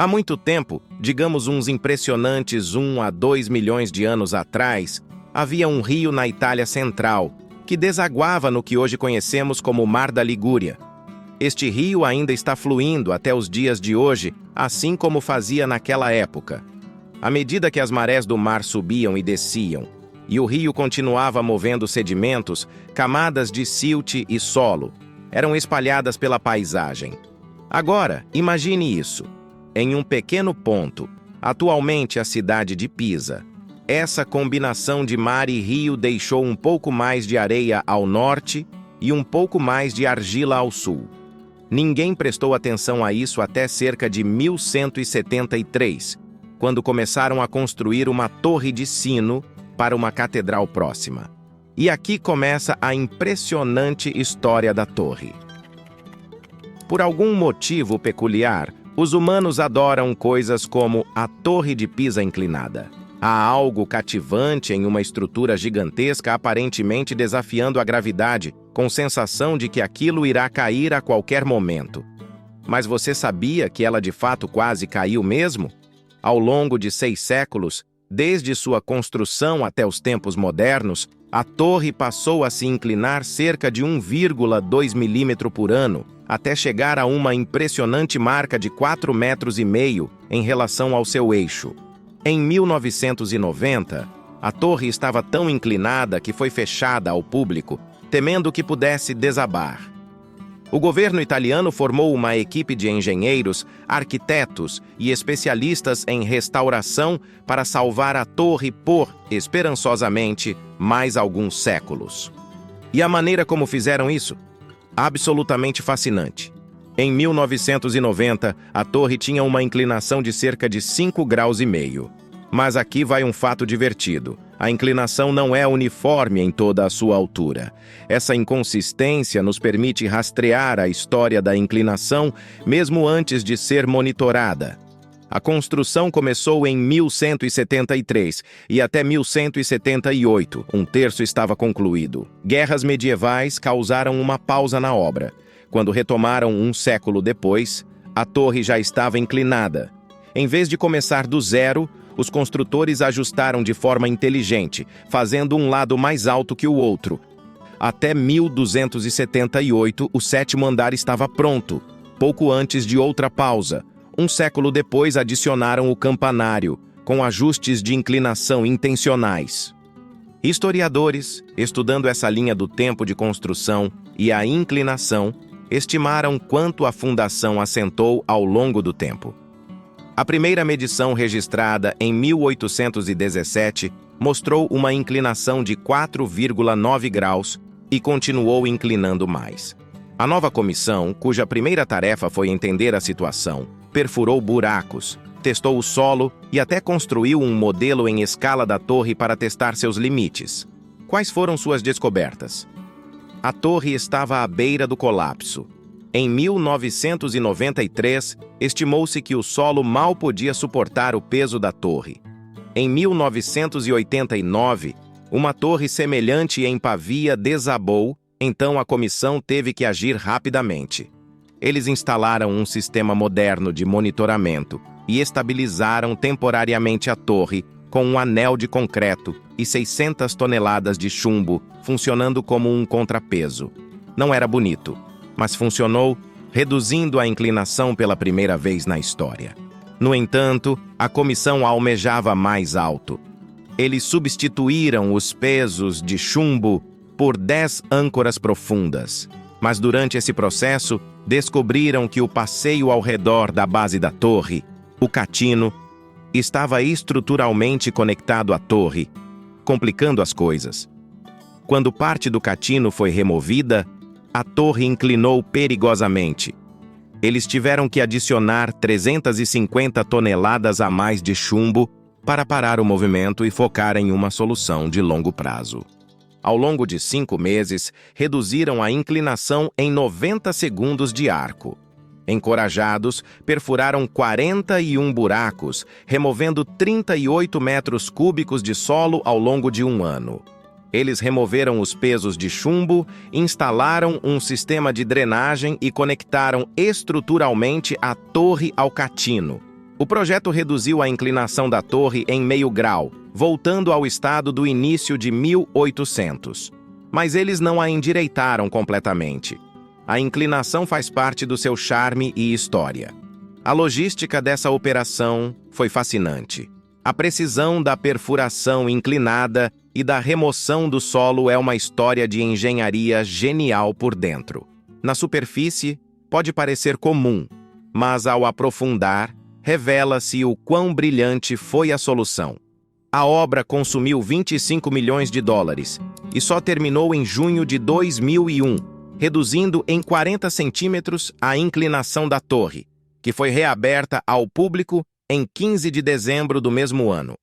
Há muito tempo, digamos uns impressionantes 1 a 2 milhões de anos atrás, havia um rio na Itália Central, que desaguava no que hoje conhecemos como Mar da Ligúria. Este rio ainda está fluindo até os dias de hoje, assim como fazia naquela época. À medida que as marés do mar subiam e desciam, e o rio continuava movendo sedimentos, camadas de silt e solo eram espalhadas pela paisagem. Agora, imagine isso. Em um pequeno ponto, atualmente a cidade de Pisa, essa combinação de mar e rio deixou um pouco mais de areia ao norte e um pouco mais de argila ao sul. Ninguém prestou atenção a isso até cerca de 1173, quando começaram a construir uma torre de sino para uma catedral próxima. E aqui começa a impressionante história da torre. Por algum motivo peculiar, os humanos adoram coisas como a Torre de Pisa inclinada. Há algo cativante em uma estrutura gigantesca aparentemente desafiando a gravidade, com sensação de que aquilo irá cair a qualquer momento. Mas você sabia que ela de fato quase caiu mesmo? Ao longo de 6 séculos, desde sua construção até os tempos modernos, a torre passou a se inclinar cerca de 1,2 milímetro por ano, até chegar a uma impressionante marca de 4,5 metros em relação ao seu eixo. Em 1990, a torre estava tão inclinada que foi fechada ao público, temendo que pudesse desabar. O governo italiano formou uma equipe de engenheiros, arquitetos e especialistas em restauração para salvar a torre por, esperançosamente, mais alguns séculos. E a maneira como fizeram isso? Absolutamente fascinante. Em 1990, a torre tinha uma inclinação de cerca de 5,5 graus. Mas aqui vai um fato divertido. A inclinação não é uniforme em toda a sua altura. Essa inconsistência nos permite rastrear a história da inclinação mesmo antes de ser monitorada. A construção começou em 1173 e até 1178, um terço estava concluído. Guerras medievais causaram uma pausa na obra. Quando retomaram um século depois, a torre já estava inclinada. Em vez de começar do zero, os construtores ajustaram de forma inteligente, fazendo um lado mais alto que o outro. Até 1278, o 7º andar estava pronto, pouco antes de outra pausa. Um século depois, adicionaram o campanário, com ajustes de inclinação intencionais. Historiadores, estudando essa linha do tempo de construção e a inclinação, estimaram quanto a fundação assentou ao longo do tempo. A primeira medição registrada em 1817 mostrou uma inclinação de 4,9 graus e continuou inclinando mais. A nova comissão, cuja primeira tarefa foi entender a situação, perfurou buracos, testou o solo e até construiu um modelo em escala da torre para testar seus limites. Quais foram suas descobertas? A torre estava à beira do colapso. Em 1993, estimou-se que o solo mal podia suportar o peso da torre. Em 1989, uma torre semelhante em Pavia desabou, então a comissão teve que agir rapidamente. Eles instalaram um sistema moderno de monitoramento e estabilizaram temporariamente a torre com um anel de concreto e 600 toneladas de chumbo funcionando como um contrapeso. Não era bonito, mas funcionou, reduzindo a inclinação pela primeira vez na história. No entanto, a comissão almejava mais alto. Eles substituíram os pesos de chumbo por 10 âncoras profundas. Mas durante esse processo, descobriram que o passeio ao redor da base da torre, o catino, estava estruturalmente conectado à torre, complicando as coisas. Quando parte do catino foi removida, a torre inclinou perigosamente. Eles tiveram que adicionar 350 toneladas a mais de chumbo para parar o movimento e focar em uma solução de longo prazo. Ao longo de 5 meses, reduziram a inclinação em 90 segundos de arco. Encorajados, perfuraram 41 buracos, removendo 38 metros cúbicos de solo ao longo de um ano. Eles removeram os pesos de chumbo, instalaram um sistema de drenagem e conectaram estruturalmente a torre ao catino. O projeto reduziu a inclinação da torre em meio grau, voltando ao estado do início de 1800. Mas eles não a endireitaram completamente. A inclinação faz parte do seu charme e história. A logística dessa operação foi fascinante. A precisão da perfuração inclinada e da remoção do solo é uma história de engenharia genial por dentro. Na superfície, pode parecer comum, mas ao aprofundar, revela-se o quão brilhante foi a solução. A obra consumiu 25 milhões de dólares e só terminou em junho de 2001, reduzindo em 40 centímetros a inclinação da torre, que foi reaberta ao público em 15 de dezembro do mesmo ano.